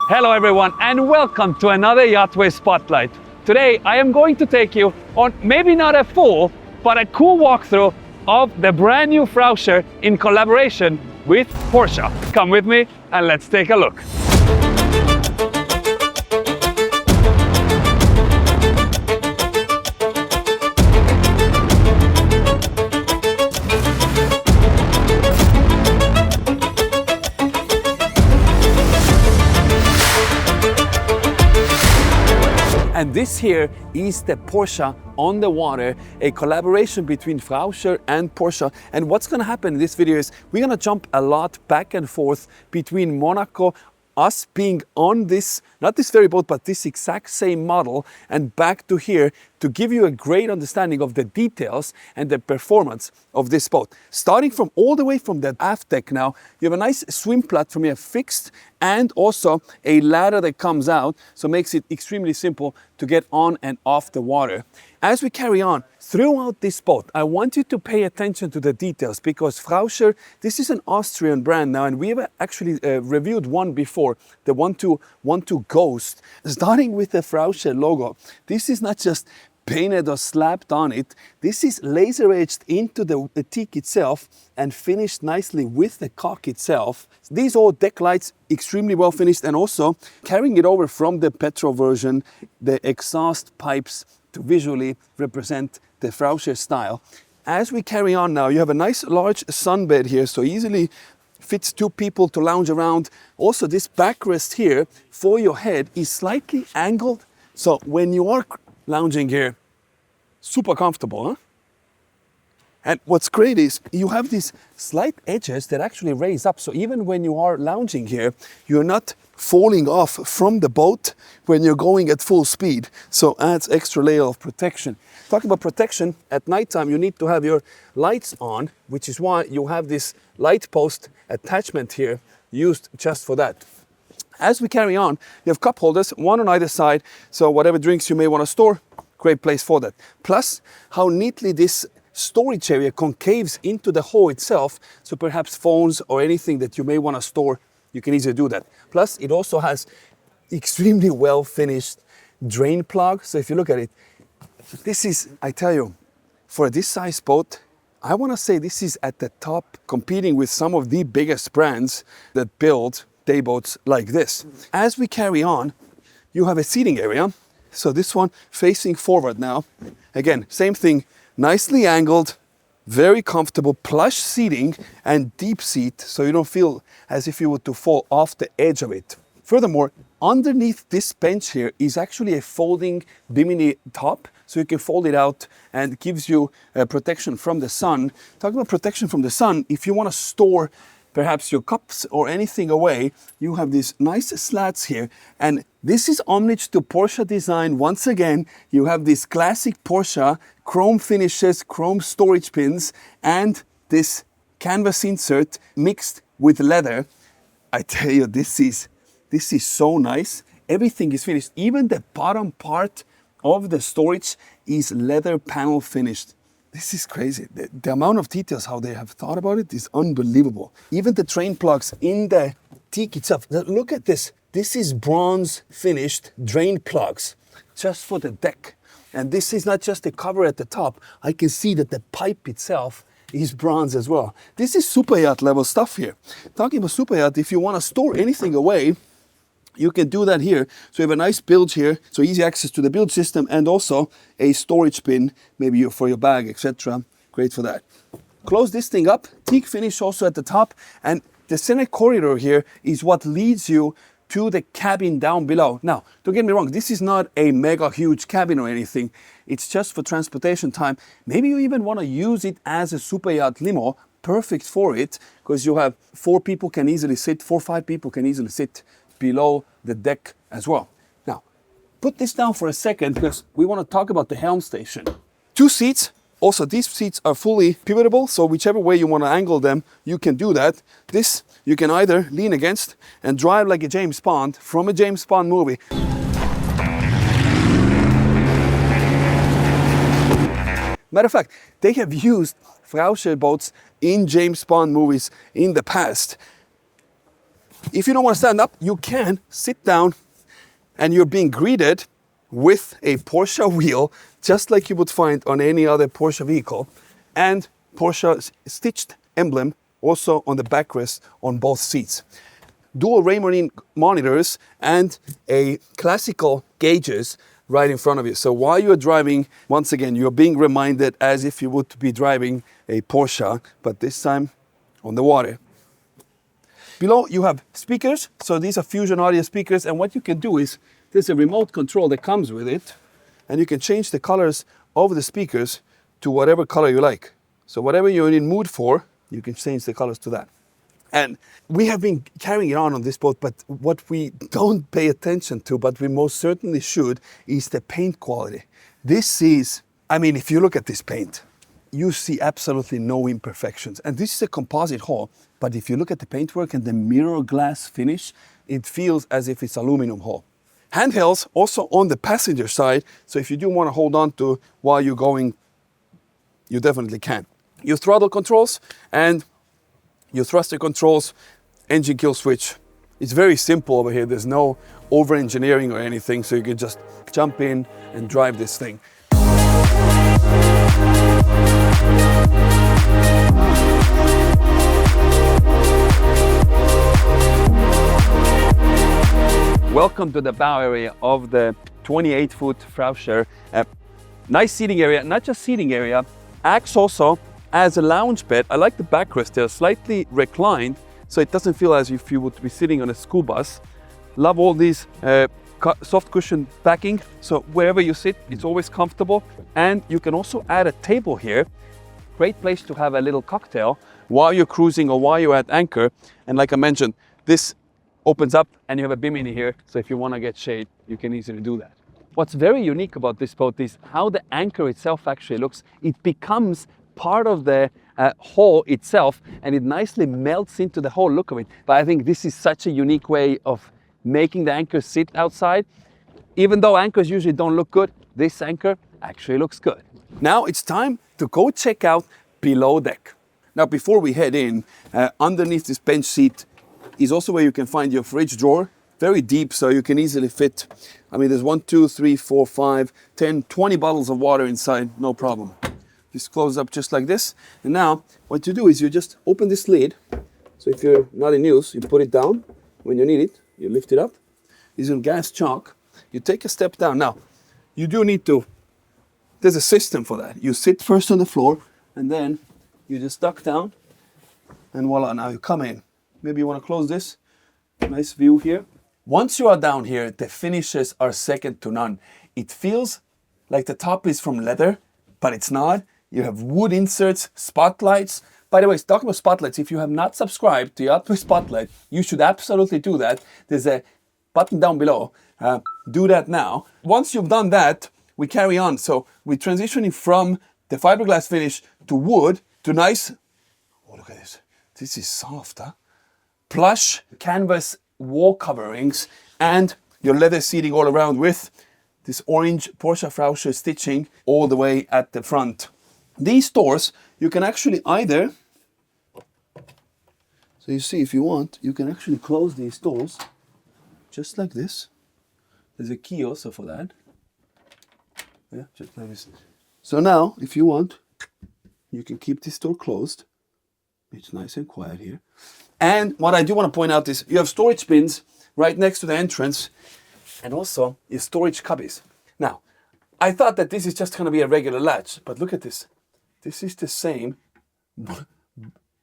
Hello everyone and welcome to another YachtWay Spotlight. Today I am going to take you on maybe not a full, but a cool walkthrough of the brand new Frauscher in collaboration with Porsche. Come with me and let's take a look. And this here is the Porsche on the water, a collaboration between Frauscher and Porsche. And what's going to happen in this video is we're going to jump a lot back and forth between Monaco, us being on this, not this very boat, but this exact same model, and back to here to give you a great understanding of the details and the performance of this boat. Starting from all the way from the aft deck now, you have a nice swim platform here fixed and also a ladder that comes out, so makes it extremely simple to get on and off the water. As we carry on throughout this boat, I want you to pay attention to the details because Frauscher, this is an Austrian brand now, and we have actually reviewed one before, the 112 Ghost. Starting with the Frauscher logo, this is not just painted or slapped on it. This is laser etched into the teak itself and finished nicely with the cock itself. These all deck lights extremely well finished, and also carrying it over from the petrol version, the exhaust pipes to visually represent the Frauscher style. As we carry on now, you have a nice large sunbed here, so easily fits two people to lounge around. Also, this backrest here for your head is slightly angled, so when you are lounging here, super comfortable, huh? And what's great is you have these slight edges that actually raise up, so even when you are lounging here, you're not falling off from the boat when you're going at full speed, so adds extra layer of protection. Talking about protection, at nighttime you need to have your lights on, which is why you have this light post attachment here used just for that. As we carry on, you have cup holders, one on either side, so whatever drinks you may want to store, great place for that. Plus, how neatly this storage area concaves into the hull itself, so perhaps phones or anything that you may want to store, you can easily do that. Plus, it also has extremely well finished drain plug, so if you look at it, this is, I tell you, for this size boat, I want to say this is at the top, competing with some of the biggest brands that build dayboats like this. As we carry on, you have a seating area. So this one facing forward now. Again, same thing, nicely angled, very comfortable, plush seating and deep seat, so you don't feel as if you were to fall off the edge of it. Furthermore, underneath this bench here is actually a folding bimini top, so you can fold it out and it gives you protection from the sun. Talking about protection from the sun, if you want to store perhaps your cups or anything away, you have these nice slats here, and this is homage to Porsche design. Once again, you have this classic Porsche chrome finishes, chrome storage pins, and this canvas insert mixed with leather. I tell you, this is so nice. Everything is finished. Even the bottom part of the storage is leather panel finished. This is crazy. The amount of details how they have thought about it is unbelievable. Even the drain plugs in the teak itself. Look at this. This is bronze finished drain plugs just for the deck. And this is not just a cover at the top. I can see that the pipe itself is bronze as well. This is super yacht level stuff here. Talking about super yacht, if you want to store anything away, you can do that here. So you have a nice bilge here, so easy access to the bilge system, and also a storage bin, maybe for your bag, etc. Great for that. Close this thing up, teak finish also at the top, and the center corridor here is what leads you to the cabin down below. Now, don't get me wrong, this is not a mega huge cabin or anything. It's just for transportation time. Maybe you even want to use it as a super yacht limo, perfect for it, because you have 4 people can easily sit, 4 or 5 people can easily sit below the deck as well. Now, put this down for a second because we want to talk about the helm station. 2 seats. Also, these seats are fully pivotable, so whichever way you want to angle them, you can do that. This, you can either lean against and drive like a James Bond from a James Bond movie. Matter of fact, they have used Frauscher boats in James Bond movies in the past. If you don't want to stand up, you can sit down, and you're being greeted with a Porsche wheel, just like you would find on any other Porsche vehicle, and Porsche stitched emblem also on the backrest on both seats. Dual Raymarine monitors and a classical gauges right in front of you. So while you're driving, once again, you're being reminded as if you would be driving a Porsche, but this time on the water. Below you have speakers. So these are Fusion audio speakers, and what you can do is there's a remote control that comes with it, and you can change the colors of the speakers to whatever color you like. So whatever you're in mood for, you can change the colors to that. And we have been carrying it on this boat, but what we don't pay attention to, but we most certainly should, is the paint quality. This is, I mean, if you look at this paint, you see absolutely no imperfections. And this is a composite hull, but if you look at the paintwork and the mirror glass finish, it feels as if it's aluminum hull. Handhelds also on the passenger side, so if you do want to hold on to while you're going, you definitely can. Your throttle controls and your thruster controls, engine kill switch. It's very simple over here. There's no over-engineering or anything, so you can just jump in and drive this thing. Welcome to the bow area of the 28-foot Frauscher. Nice seating area, not just seating area, acts also as a lounge bed. I like the backrest. They're slightly reclined, so it doesn't feel as if you would be sitting on a school bus. Love all these soft cushion backing, so wherever you sit, it's always comfortable. And you can also add a table here. Great place to have a little cocktail while you're cruising or while you're at anchor. And like I mentioned, this opens up and you have a bimini here, so if you want to get shade, you can easily do that. What's very unique about this boat is how the anchor itself actually looks. It becomes part of the hull itself, and it nicely melts into the whole look of it. But I think this is such a unique way of making the anchor sit outside. Even though anchors usually don't look good, this anchor actually looks good. Now it's time to go check out below deck. Now before we head in, underneath this bench seat is also where you can find your fridge drawer. Very deep, so you can easily fit, I mean, there's 1, 2, 3, 4, 5, 10, 20 bottles of water inside, no problem. Just close up just like this. And now what you do is you just open this lid. So if you're not in use, you put it down. When you need it, you lift it up. This is a gas chock. You take a step down. Now, you do need to, there's a system for that. You sit first on the floor, and then you just duck down, and voila, now you come in. Maybe you want to close this. Nice view here. Once you are down here, the finishes are second to none. It feels like the top is from leather, but it's not. You have wood inserts, spotlights. By the way, talking about spotlights, if you have not subscribed to YachtWay Spotlight, you should absolutely do that. There's a button down below. Do that now. Once you've done that, we carry on. So we're transitioning from the fiberglass finish to wood to nice, oh look at this. This is soft, huh? Plush canvas wall coverings and your leather seating all around with this orange Porsche Frauscher stitching all the way at the front. These doors, you can actually either, so you see if you want, you can actually close these doors just like this. There's a key also for that. Yeah, just like this. So now, if you want, you can keep this door closed. It's nice and quiet here. And what I do want to point out is you have storage bins right next to the entrance, and also your storage cubbies. Now, I thought that this is just going to be a regular latch, but look at this. This is the same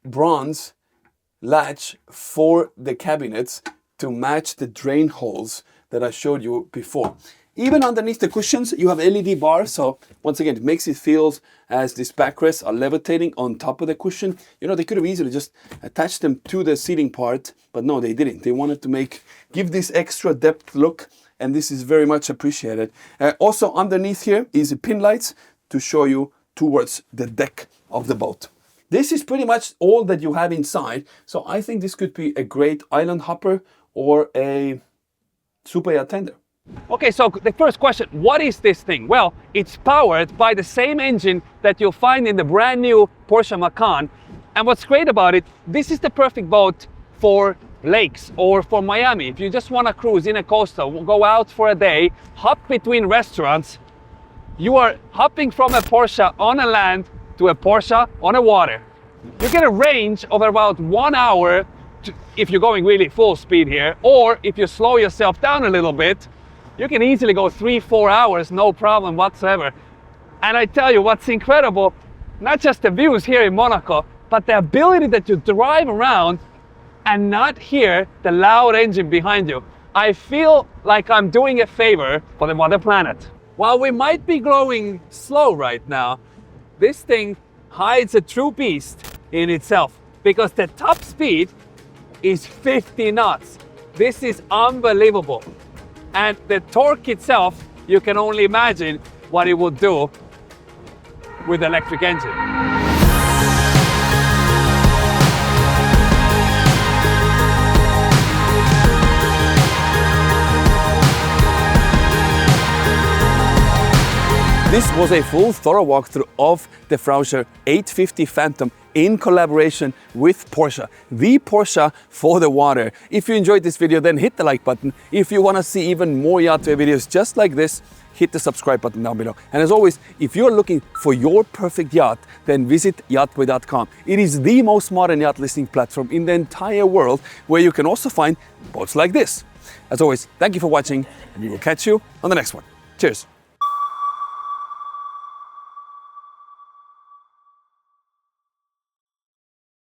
bronze latch for the cabinets to match the drain holes that I showed you before. Even underneath the cushions, you have LED bars. So once again, it makes it feel as these backrests are levitating on top of the cushion. You know, they could have easily just attached them to the seating part, but no, they didn't. They wanted to give this extra depth look, and this is very much appreciated. Also underneath here is pin lights to show you towards the deck of the boat. This is pretty much all that you have inside. So I think this could be a great island hopper or a super yacht tender. Okay, so the first question, what is this thing? Well, it's powered by the same engine that you'll find in the brand new Porsche Macan. And what's great about it, this is the perfect boat for lakes, or for Miami, if you just want to cruise in a coastal, go out for a day, hop between restaurants, you are hopping from a Porsche on a land to a Porsche on a water. You get a range of about 1 hour if you're going really full speed here, or if you slow yourself down a little bit, you can easily go 3-4 hours, no problem whatsoever. And I tell you what's incredible, not just the views here in Monaco, but the ability that you drive around and not hear the loud engine behind you. I feel like I'm doing a favor for the mother planet. While we might be going slow right now, this thing hides a true beast in itself, because the top speed is 50 knots. This is unbelievable. And the torque itself, you can only imagine what it would do with electric engine. This was a full thorough walkthrough of the Frauscher 850 Phantom in collaboration with Porsche, the Porsche for the water. If you enjoyed this video, then hit the like button. If you want to see even more YachtWay videos just like this, hit the subscribe button down below. And as always, if you're looking for your perfect yacht, then visit YachtWay.com. It is the most modern yacht listing platform in the entire world, where you can also find boats like this. As always, thank you for watching, and we will catch you on the next one. Cheers.